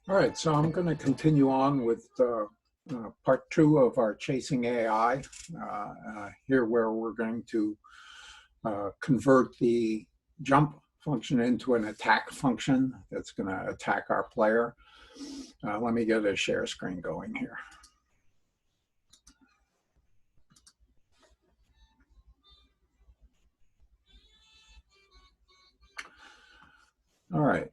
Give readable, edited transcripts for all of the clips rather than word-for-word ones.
All right, so I'm going to continue on with part two of our chasing AI. Here where we're going to convert the jump function into an attack function that's going to attack our player. Let me get a share screen going here. All right,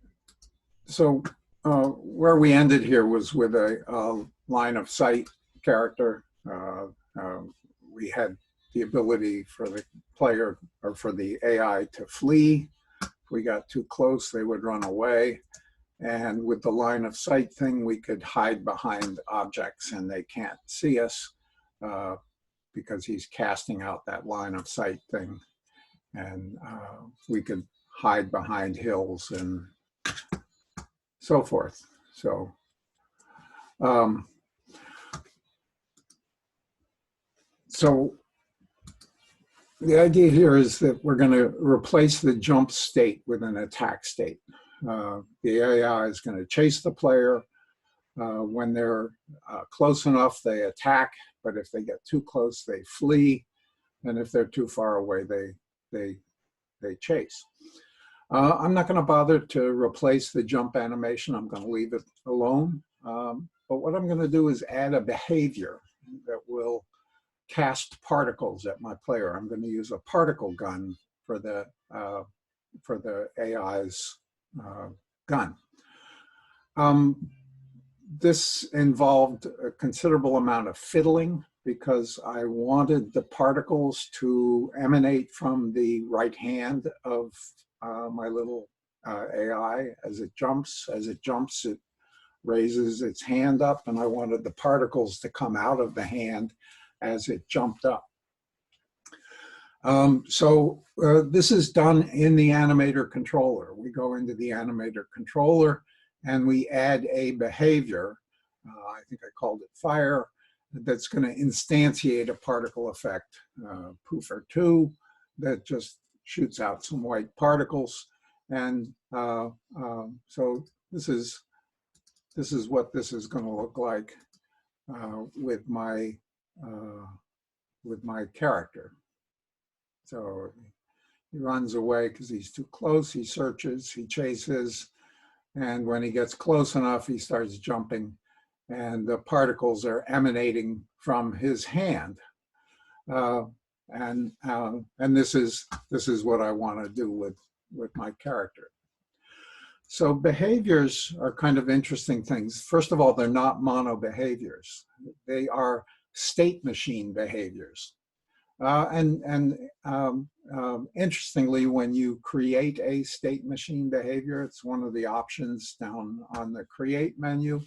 so where we ended here was with a line of sight character. We had the ability for the player or for the AI to flee. If we got too close, they would run away. And with the line of sight thing, we could hide behind objects and they can't see us because he's casting out that line of sight thing. And we could hide behind hills and so forth. So the idea here is that we're going to replace the jump state with an attack state. The AI is going to chase the player. When they're close enough, they attack, but if they get too close, they flee. And if they're too far away, they chase. I'm not going to bother to replace the jump animation. I'm going to leave it alone. But what I'm going to do is add a behavior that will cast particles at my player. I'm going to use a particle gun for the AI's gun. This involved a considerable amount of fiddling because I wanted the particles to emanate from the right hand of my little AI as it jumps. As it jumps, it raises its hand up, and I wanted the particles to come out of the hand as it jumped up. This is done in the animator controller. We go into the animator controller and we add a behavior, I think I called it fire, that's going to instantiate a particle effect, poofer 2, that just shoots out some white particles. And so this is what this is going to look like with my character. So he runs away because he's too close. He searches, he chases, and when he gets close enough, he starts jumping, and the particles are emanating from his hand. And this is what I want to do with my character. So behaviors are kind of interesting things. First of all, they're not mono behaviors. They are state machine behaviors. Interestingly, when you create a state machine behavior, it's one of the options down on the create menu.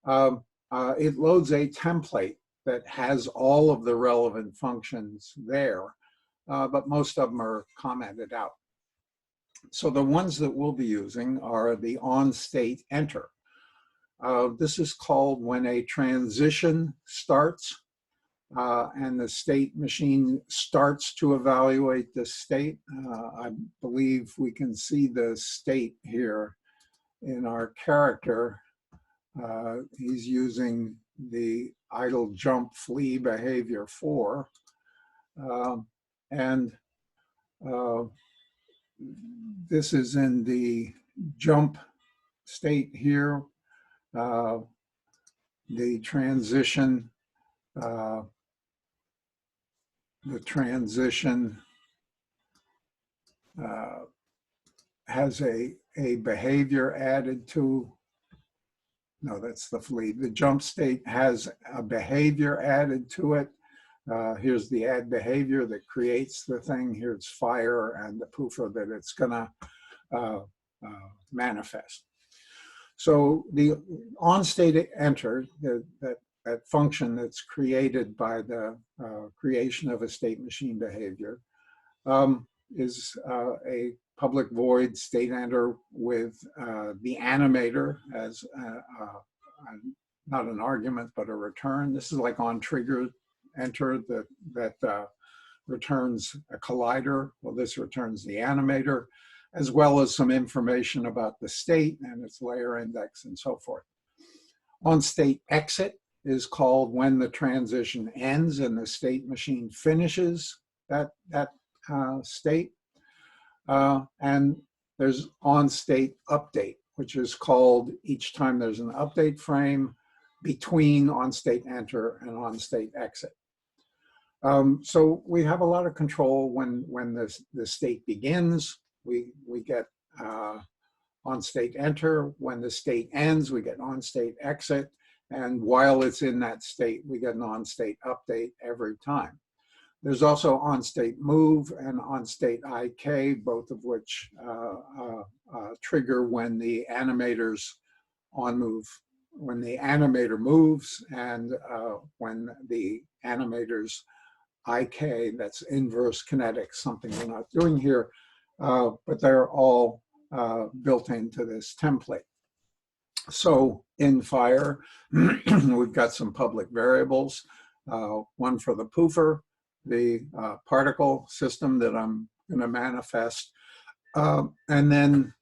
It loads a template that has all of the relevant functions there, but most of them are commented out. So the ones that we'll be using are the OnStateEnter. This is called when a transition starts and the state machine starts to evaluate the state. I believe we can see the state here in our character. He's using the idle jump flee behavior 4. This is in the jump state here. The transition has a behavior added to, no, that's the flee. The jump state has a behavior added to it. Here's the add behavior that creates the thing. Here's fire and the poofer that it's gonna manifest. So the OnStateEnter, that function that's created by the creation of a state machine behavior, is a public void StateEnter with the animator as not an argument, but a return. This is like onTriggerEnter that returns a collider. Well, this returns the animator. as well as some information about the state and its layer index and so forth. OnState exit is called when the transition ends and the state machine finishes that state. And there's OnState update, which is called each time there's an update frame between OnStateEnter and OnStateExit. So we have a lot of control when the state begins. We get OnStateEnter. When the state ends, we get OnStateExit. And while it's in that state, we get an OnState update every time. There's also OnState move and OnState IK, both of which trigger when the animator's when the animator moves and when the animator's IK, that's inverse kinetics, something we're not doing here, but they're all built into this template. So in Fire, we've got some public variables, one for the poofer, the particle system that I'm going to manifest, and then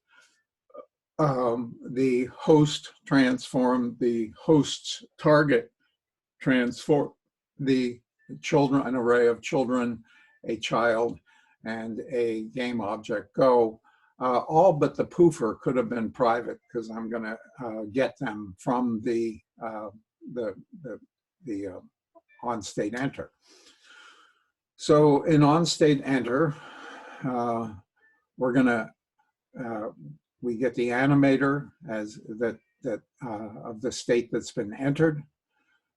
the host transform, the host's target transform, the children, an array of children, a child, and a game object go. All but the poofer could have been private because I'm going to get them from the OnStateEnter. So in OnStateEnter, we're going to we get the animator as that of the state that's been entered.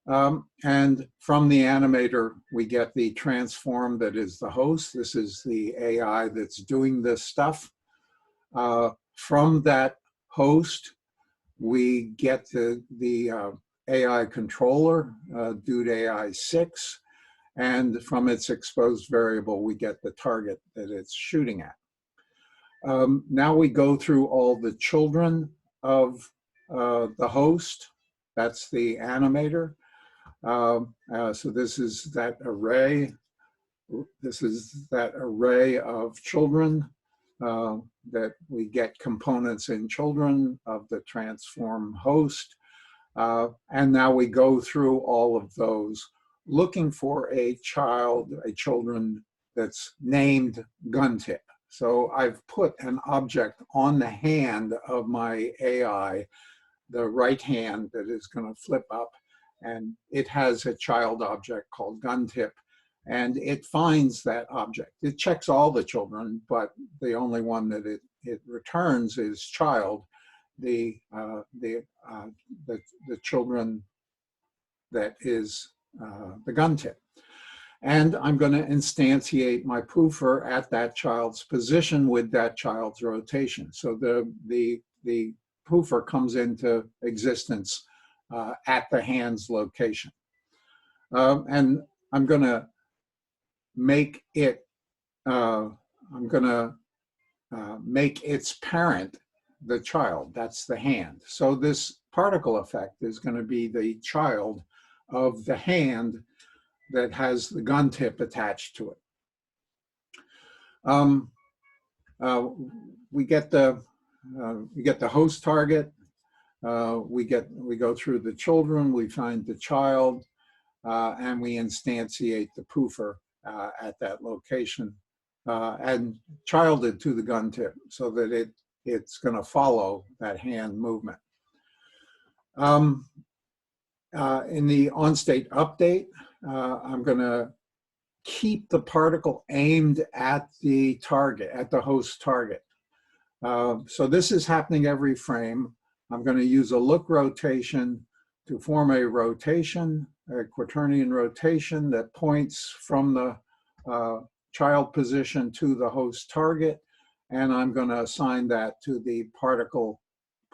And from the animator, we get the transform that is the host. This is the AI that's doing this stuff. From that host, we get the AI controller, dude AI 6, and from its exposed variable, we get the target that it's shooting at. Now we go through all the children of the host. That's the animator. So this is that array. This is that array of children that we get components in children of the transform host. And now we go through all of those looking for a children that's named gun tip. So I've put an object on the hand of my AI, the right hand that is going to flip up, and it has a child object called gun tip, and it finds that object. It checks all the children, but the only one that it returns is child, the children that is the gun tip. And I'm going to instantiate my poofer at that child's position with that child's rotation. So the poofer comes into existence at the hand's location. And I'm going to make it, make its parent the child. That's the hand. So this particle effect is going to be the child of the hand that has the gun tip attached to it. We get the host target. We go through the children. We find the child, and we instantiate the poofer at that location, and childed to the gun tip so that it's going to follow that hand movement. In the OnState update, I'm going to keep the particle aimed at the target, at the host target. So this is happening every frame. I'm going to use a look rotation to form a rotation, a quaternion rotation that points from the child position to the host target. And I'm going to assign that to the particle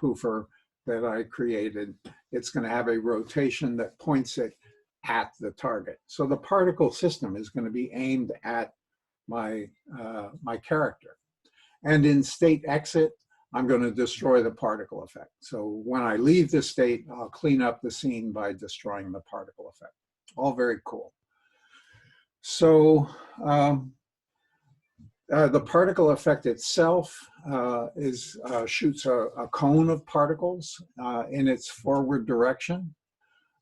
poofer that I created. It's going to have a rotation that points it at the target. So the particle system is going to be aimed at my character. And in state exit, I'm going to destroy the particle effect. So when I leave the state, I'll clean up the scene by destroying the particle effect. All very cool. So The particle effect itself shoots a cone of particles in its forward direction.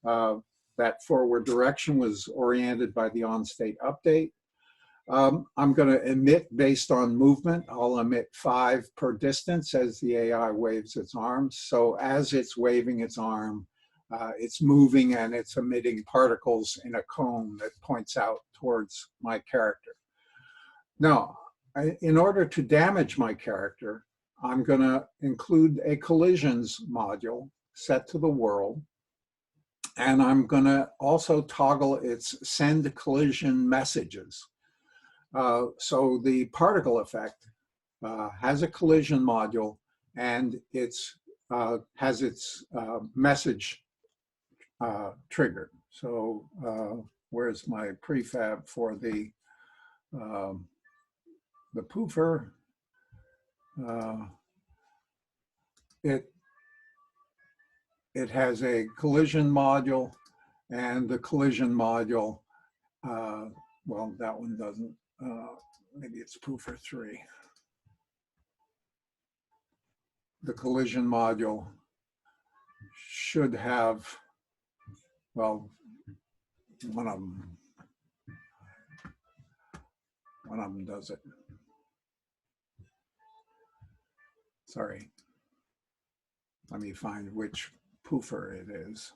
That forward direction was oriented by the OnState update. I'm going to emit based on movement. I'll emit 5 per distance as the AI waves its arms. So as it's waving its arm, it's moving and it's emitting particles in a cone that points out towards my character. Now, in order to damage my character, I'm going to include a collisions module set to the world. And I'm going to also toggle its send collision messages. So the particle effect has a collision module and it's has its message triggered. So where's my prefab for the poofer? It has a collision module, and the collision module, well, that one doesn't. Maybe it's poofer 3. The collision module should have, well, one of them does it. Sorry. Let me find which poofer it is.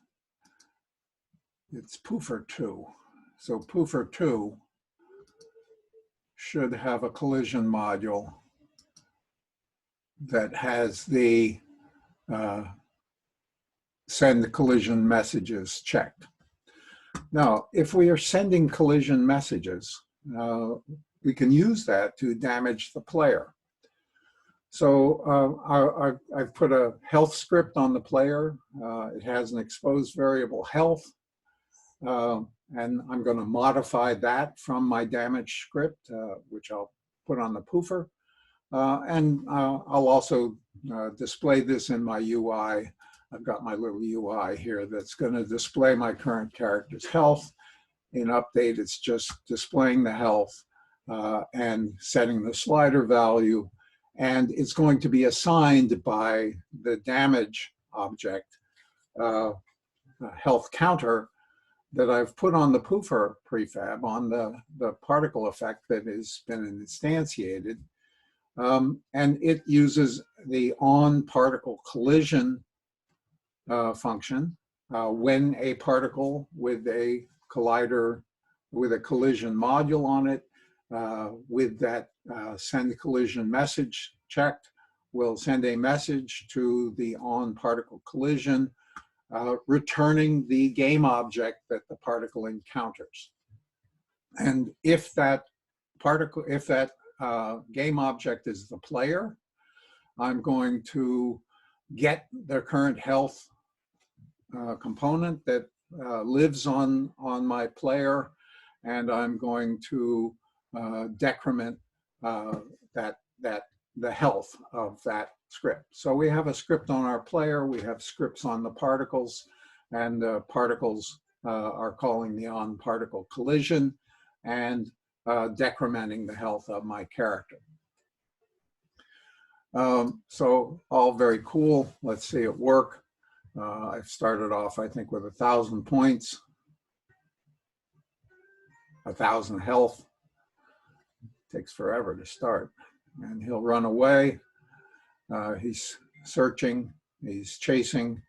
It's poofer 2. So poofer 2 should have a collision module that has the send collision messages checked. Now, if we are sending collision messages, we can use that to damage the player. So I've put a health script on the player. It has an exposed variable health, and I'm going to modify that from my damage script, which I'll put on the poofer. And I'll also display this in my UI. I've got my little UI here that's going to display my current character's health. In update, it's just displaying the health and setting the slider value. And it's going to be assigned by the damage object health counter that I've put on the poofer prefab on the particle effect that has been instantiated. And it uses the on-particle collision function when a particle with a collider, with a collision module on it, with that send collision message checked, will send a message to the on-particle collision, returning the game object that the particle encounters. And if that particle, if that game object is the player, I'm going to get the current health component that lives on my player, and I'm going to decrement the health of that script. So we have a script on our player, we have scripts on the particles, and the particles are calling the on-particle collision and decrementing the health of my character. So all very cool. Let's see it work. I've started off, I think, with 1,000 points, 1,000 health. Takes forever to start. And he'll run away. He's searching, he's chasing.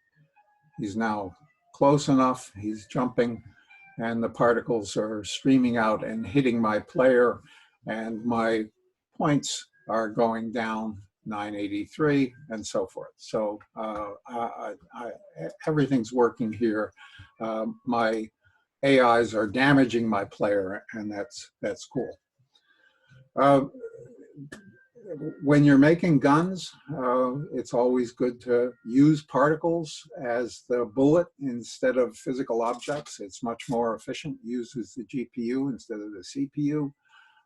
He's now close enough, he's jumping, and the particles are streaming out and hitting my player, and my points are going down 983 and so forth. So everything's working here. My AIs are damaging my player, and that's cool. When you're making guns, it's always good to use particles as the bullet instead of physical objects. It's much more efficient, uses the GPU instead of the CPU.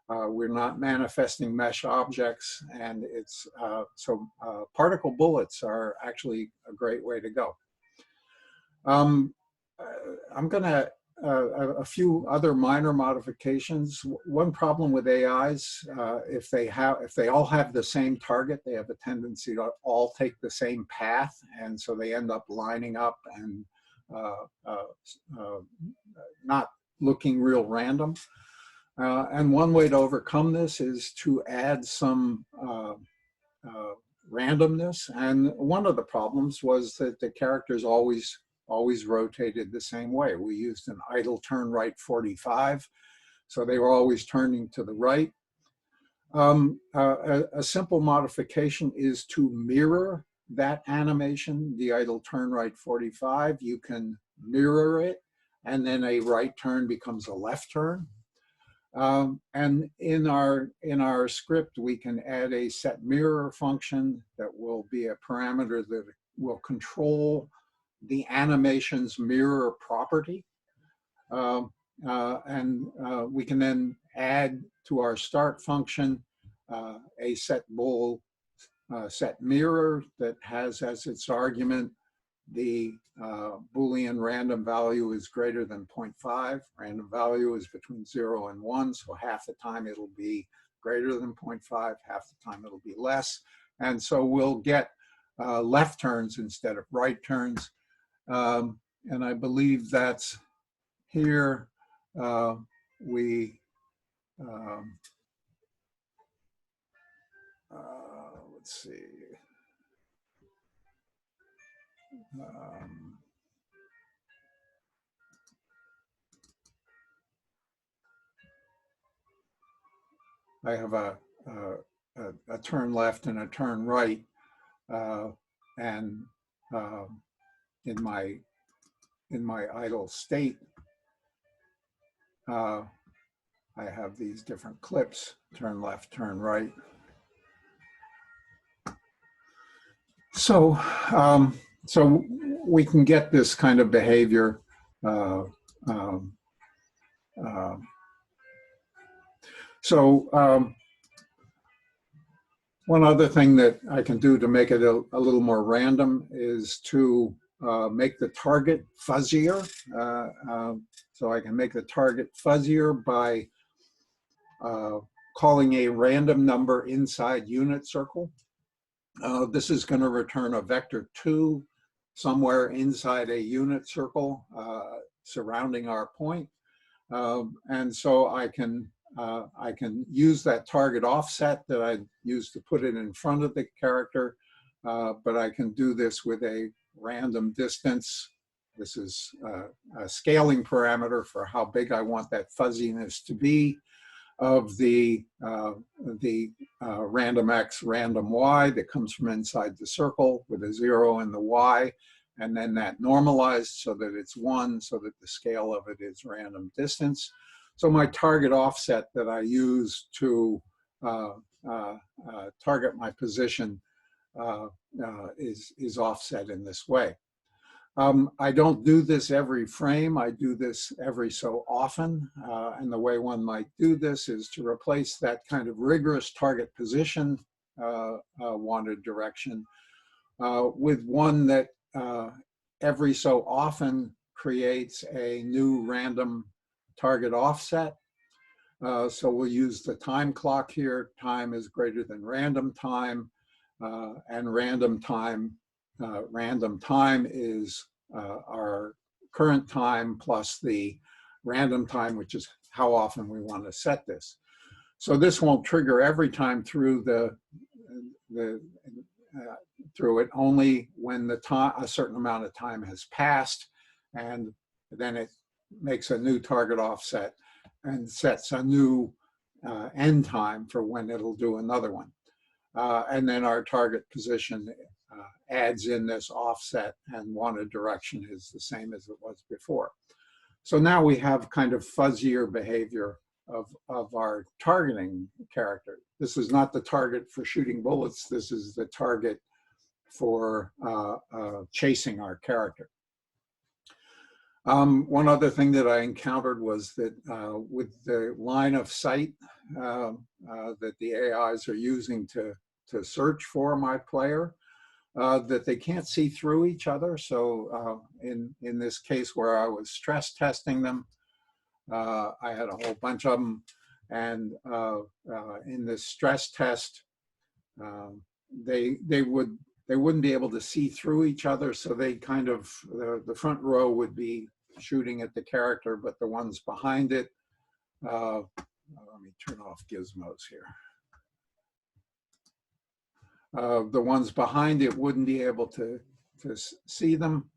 We're not manifesting mesh objects, and it's particle bullets are actually a great way to go. I'm going to a few other minor modifications. One problem with AIs, if they all have the same target, they have a tendency to all take the same path, and so they end up lining up and not looking real random. And one way to overcome this is to add some randomness. And one of the problems was that the characters always rotated the same way. We used an idle turn right 45, so they were always turning to the right. A simple modification is to mirror that animation, the idle turn right 45. You can mirror it, and then a right turn becomes a left turn. And in our script, we can add a set mirror function that will be a parameter that will control the animation's mirror property. We can then add to our start function a set bool set mirror that has as its argument the Boolean random value is greater than 0.5. Random value is between 0 and 1, so half the time it'll be greater than 0.5, half the time it'll be less. And so we'll get left turns instead of right turns. And I believe that's here. Let's see. I have a turn left and a turn right, and in my idle state, I have these different clips: turn left, turn right. So so we can get this kind of behavior. One other thing that I can do to make it a little more random is to make the target fuzzier. So I can make the target fuzzier by calling a random number inside unit circle. This is going to return a vector 2 somewhere inside a unit circle surrounding our point. And so I can use that target offset that I used to put it in front of the character, but I can do this with a random distance. This is a scaling parameter for how big I want that fuzziness to be of the random x, random y that comes from inside the circle with a 0 in the y, and then that normalized so that it's 1, so that the scale of it is random distance. So my target offset that I use to target my position is offset in this way. I don't do this every frame. I do this every so often. And the way one might do this is to replace that kind of rigorous target position wanted direction with one that every so often creates a new random target offset. So we'll use the time clock here. Time is greater than random time, and random time is our current time plus the random time, which is how often we want to set this. So this won't trigger every time through through it, only when the time, a certain amount of time has passed, and then it makes a new target offset and sets a new end time for when it'll do another one. And then our target position adds in this offset, and wanted direction is the same as it was before. So now we have kind of fuzzier behavior of our targeting character. This is not the target for shooting bullets. This is the target for chasing our character. One other thing that I encountered was that with the line of sight that the AIs are using to search for my player, that they can't see through each other. So in this case where I was stress testing them, I had a whole bunch of them. And in the stress test, they wouldn't be able to see through each other. So they kind of, the front row would be shooting at the character, but the ones behind it, let me turn off gizmos here. The ones behind it wouldn't be able to see them.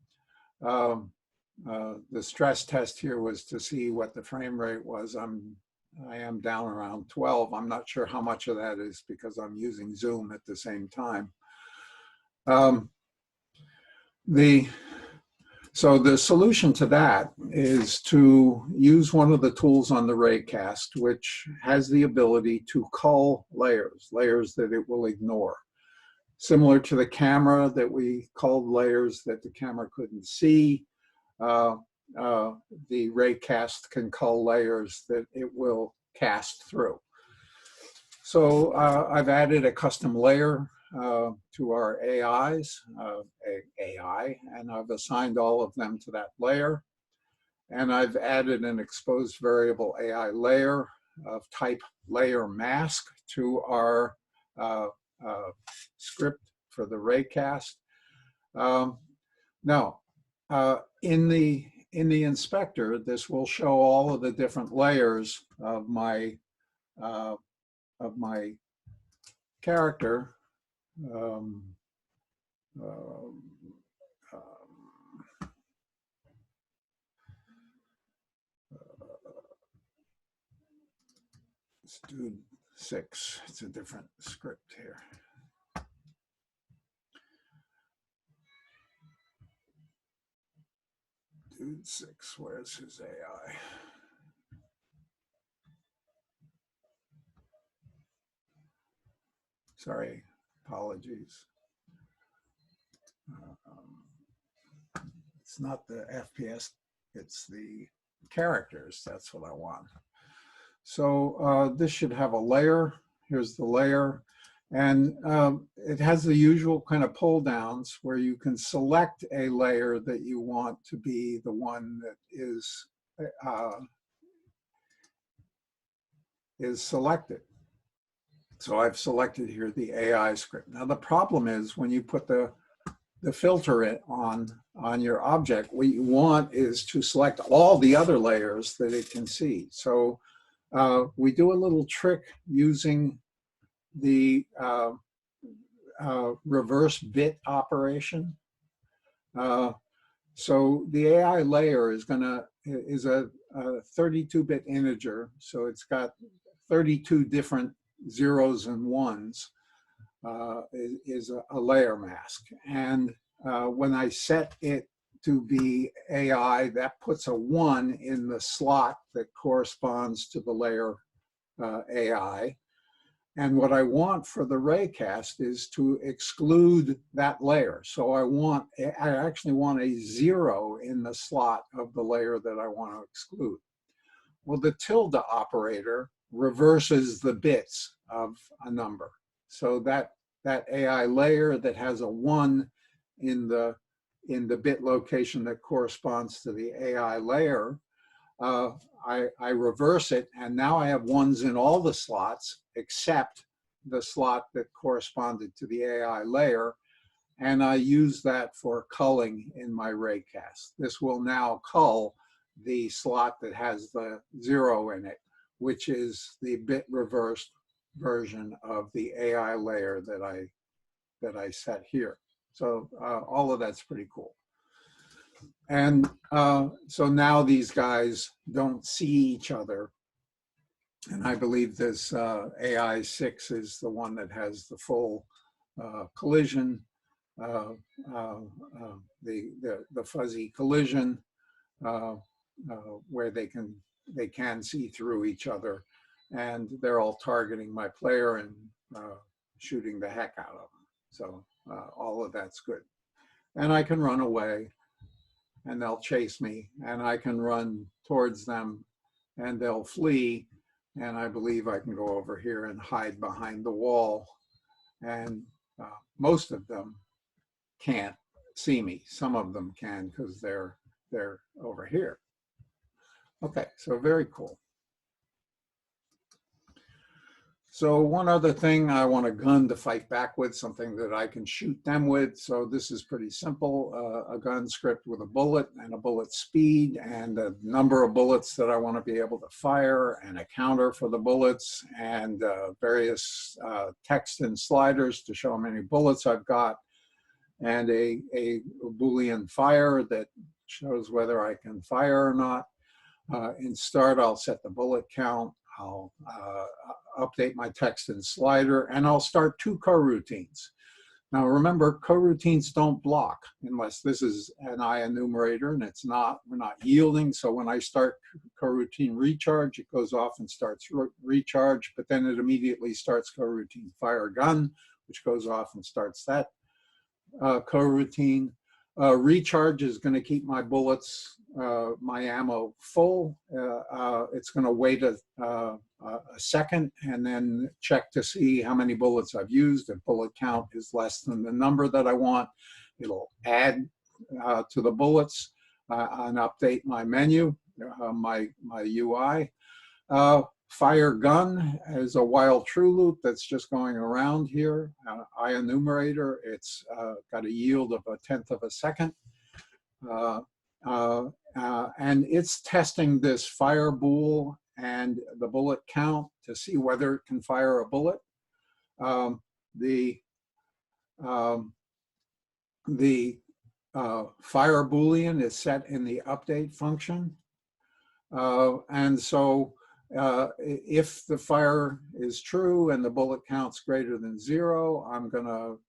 The stress test here was to see what the frame rate was. I am down around 12. I'm not sure how much of that is because I'm using Zoom at the same time. So the solution to that is to use one of the tools on the raycast, which has the ability to cull layers that it will ignore. Similar to the camera that we culled layers that the camera couldn't see, the raycast can cull layers that it will cast through. So I've added a custom layer to our AIs, and I've assigned all of them to that layer. And I've added an exposed variable AI layer of type layer mask to our script for the raycast. Now, in the inspector, this will show all of the different layers of my character. Let's do 6. It's a different script here. Dude 6, where's his AI? Sorry, apologies. It's not the FPS, it's the characters. That's what I want. So this should have a layer. Here's the layer. And it has the usual kind of pull downs where you can select a layer that you want to be the one that is selected. So I've selected here the AI script. Now the problem is when you put the filter on your object, what you want is to select all the other layers that it can see. So we do a little trick using the reverse bit operation. So the AI layer is a 32-bit integer. So it's got 32 different zeros and ones. Is a layer mask. And when I set it to be AI, that puts a 1 in the slot that corresponds to the layer AI. And what I want for the raycast is to exclude that layer. So I actually want a 0 in the slot of the layer that I want to exclude. Well, the tilde operator reverses the bits of a number. So that AI layer that has a 1 in the bit location that corresponds to the AI layer, I reverse it, and now I have 1s in all the slots except the slot that corresponded to the AI layer, and I use that for culling in my raycast. This will now cull the slot that has the 0 in it, which is the bit reversed version of the AI layer that I set here. So all of that's pretty cool. And so now these guys don't see each other. And I believe this AI 6 is the one that has the full collision, the fuzzy collision, where they can see through each other, and they're all targeting my player and shooting the heck out of them. So all of that's good. And I can run away and they'll chase me, and I can run towards them and they'll flee. And I believe I can go over here and hide behind the wall. And most of them can't see me. Some of them can because they're over here. Okay, so very cool. So one other thing, I want a gun to fight back with, something that I can shoot them with. So this is pretty simple, a gun script with a bullet and a bullet speed and a number of bullets that I want to be able to fire and a counter for the bullets and various text and sliders to show how many bullets I've got and a Boolean fire that shows whether I can fire or not. In start, I'll set the bullet count. I'll update my text and slider, and I'll start 2 coroutines. Now remember, coroutines don't block unless this is an IEnumerator, and it's not. We're not yielding. So when I start coroutine recharge, it goes off and starts recharge, but then it immediately starts coroutine fire gun, which goes off and starts that coroutine. Recharge is going to keep my bullets, my ammo full. It's going to wait a second and then check to see how many bullets I've used. If bullet count is less than the number that I want, it'll add to the bullets and update my menu, my UI. Fire gun is a while true loop that's just going around here. IEnumerator, it's got a yield of 1/10 of a second. And it's testing this fire bool and the bullet count to see whether it can fire a bullet. The fire Boolean is set in the update function. And so if the fire is true and the bullet count's greater than 0, I'm going to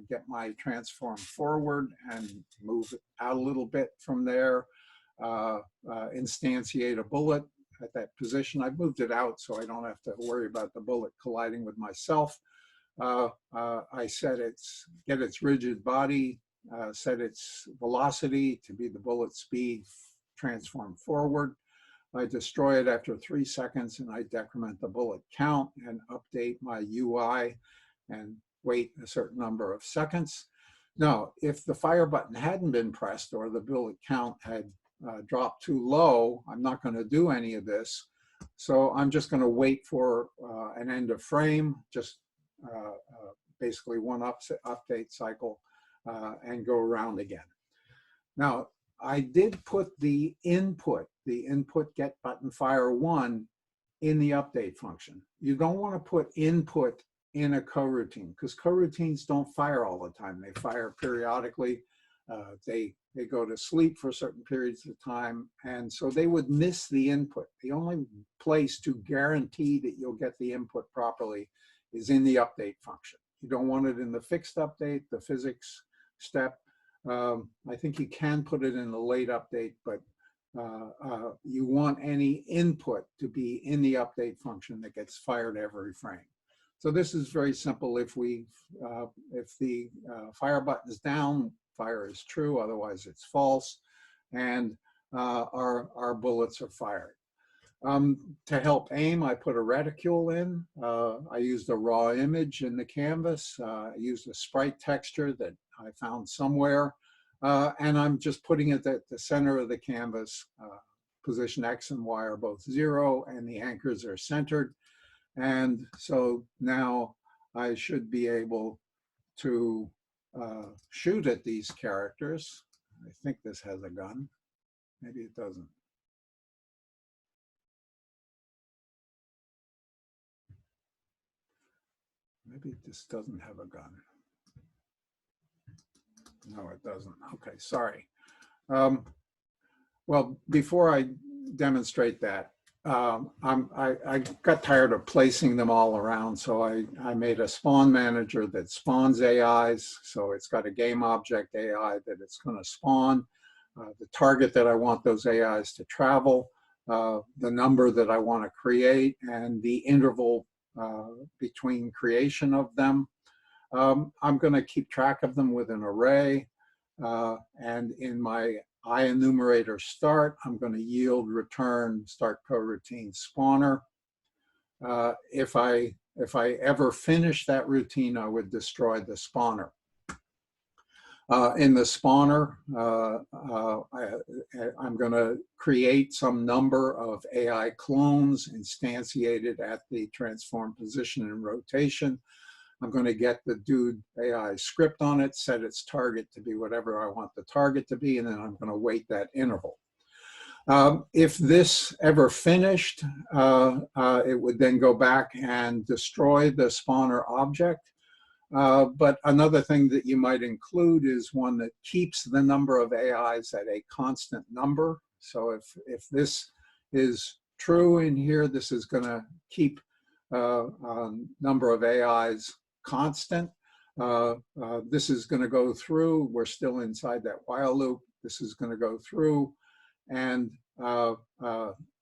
get my transform forward and move it out a little bit from there, instantiate a bullet at that position. I've moved it out so I don't have to worry about the bullet colliding with myself. I set get its rigid body, set its velocity to be the bullet speed, transform forward. I destroy it after 3 seconds and I decrement the bullet count and update my UI and wait a certain number of seconds. Now, if the fire button hadn't been pressed or the bullet count had dropped too low, I'm not going to do any of this. So I'm just going to wait for an end of frame, just basically one update cycle and go around again. Now, I did put the input get button fire 1 in the update function. You don't want to put input in a coroutine because coroutines don't fire all the time. They fire periodically. They go to sleep for certain periods of time. And so they would miss the input. The only place to guarantee that you'll get the input properly is in the update function. You don't want it in the fixed update, the physics step. I think you can put it in the late update, but you want any input to be in the update function that gets fired every frame. So this is very simple. If the fire button is down, fire is true, otherwise it's false, and our bullets are fired. To help aim, I put a reticule in. I used a raw image in the canvas. I used a sprite texture that I found somewhere. And I'm just putting it at the center of the canvas. Position X and Y are both 0 and the anchors are centered. And so now I should be able to shoot at these characters. I think this has a gun. Maybe it doesn't. Maybe this doesn't have a gun. No, it doesn't. Okay, sorry. Well, before I demonstrate that, I got tired of placing them all around, so I made a spawn manager that spawns AIs. So it's got a game object AI that it's going to spawn, the target that I want those AIs to travel, the number that I want to create, and the interval between creation of them. I'm going to keep track of them with an array. And in my IEnumerator start, I'm going to yield return start coroutine spawner. If I ever finish that routine, I would destroy the spawner. In the spawner, I'm going to create some number of AI clones instantiated at the transform position and rotation. I'm going to get the dude AI script on it, set its target to be whatever I want the target to be, and then I'm going to wait that interval. If this ever finished, it would then go back and destroy the spawner object. But another thing that you might include is one that keeps the number of AIs at a constant number. So if this is true in here, this is going to keep number of AIs constant. This is going to go through. We're still inside that while loop. This is going to go through and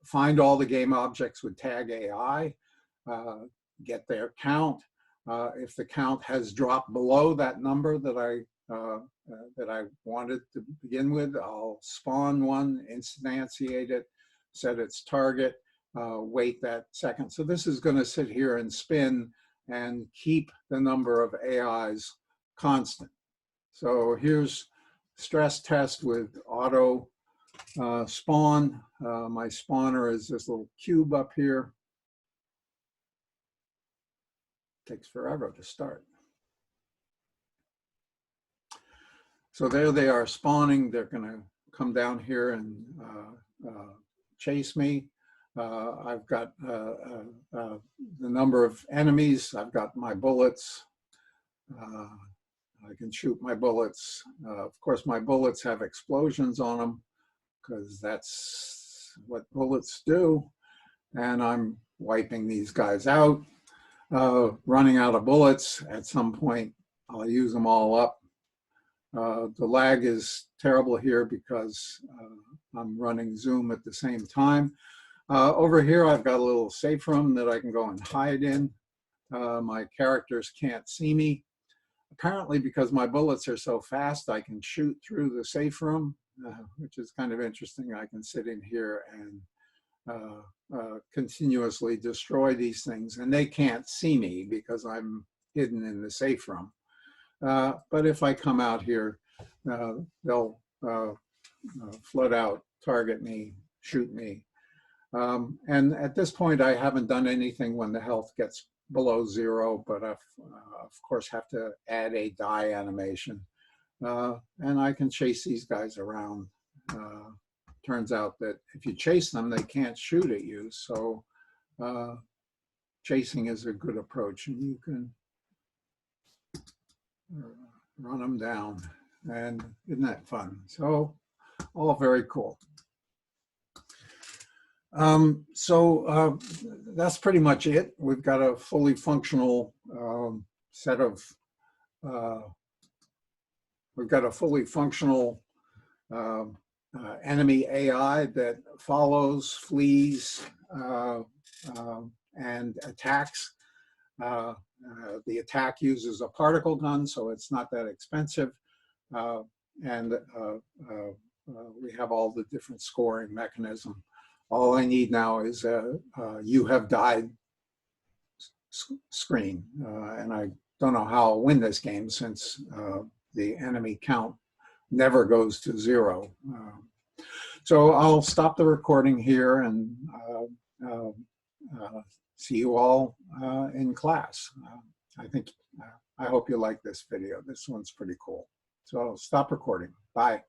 find all the game objects with tag AI, get their count. If the count has dropped below that number that I wanted to begin with, I'll spawn one, instantiate it, set its target, wait that second. So this is going to sit here and spin and keep the number of AIs constant. So here's stress test with auto spawn. My spawner is this little cube up here. Takes forever to start. So there they are spawning. They're going to come down here and chase me. I've got the number of enemies. I've got my bullets. I can shoot my bullets. Of course, my bullets have explosions on them because that's what bullets do. And I'm wiping these guys out. Running out of bullets. At some point, I'll use them all up. The lag is terrible here because I'm running Zoom at the same time. Over here, I've got a little safe room that I can go and hide in. My characters can't see me. Apparently, because my bullets are so fast, I can shoot through the safe room, which is kind of interesting. I can sit in here and continuously destroy these things, and they can't see me because I'm hidden in the safe room. But if I come out here, they'll flood out, target me, shoot me. And at this point, I haven't done anything when the health gets below 0, but I, of course, have to add a die animation. And I can chase these guys around. Turns out that if you chase them, they can't shoot at you. So chasing is a good approach, and you can run them down. And isn't that fun? So all very cool. That's pretty much it. We've got a fully functional set of, we've got a fully functional enemy AI that follows, flees, and attacks. The attack uses a particle gun, so it's not that expensive. And we have all the different scoring mechanism. All I need now is a you have died screen. And I don't know how I'll win this game since the enemy count never goes to 0. So I'll stop the recording here and see you all in class. I hope you like this video. This one's pretty cool. So I'll stop recording. Bye.